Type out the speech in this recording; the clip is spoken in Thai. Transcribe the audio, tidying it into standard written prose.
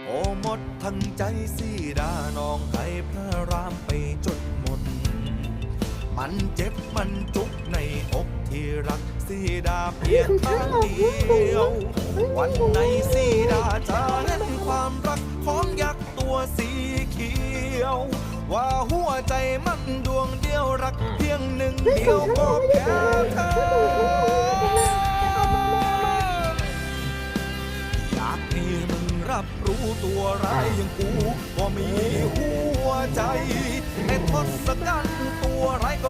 โอ้หมดทั้งใจสีดาน้องให้พระรามไปจดหมดมันเจ็บมันจุกในอกที่รักสีดาเพียงข้างเดียววันไหนสีดาจะเห็นความรักของยักษ์ตัวสีเขียวว่าหัวใจมันดวงเดียวรักเพียงหนึ่งเดียวก็แค่เธออยากให้มึงรับรู้ตัวร้ายอย่างกูว่ามีหัวใจไอ้ทศกัณฐ์ตัวร้ายก็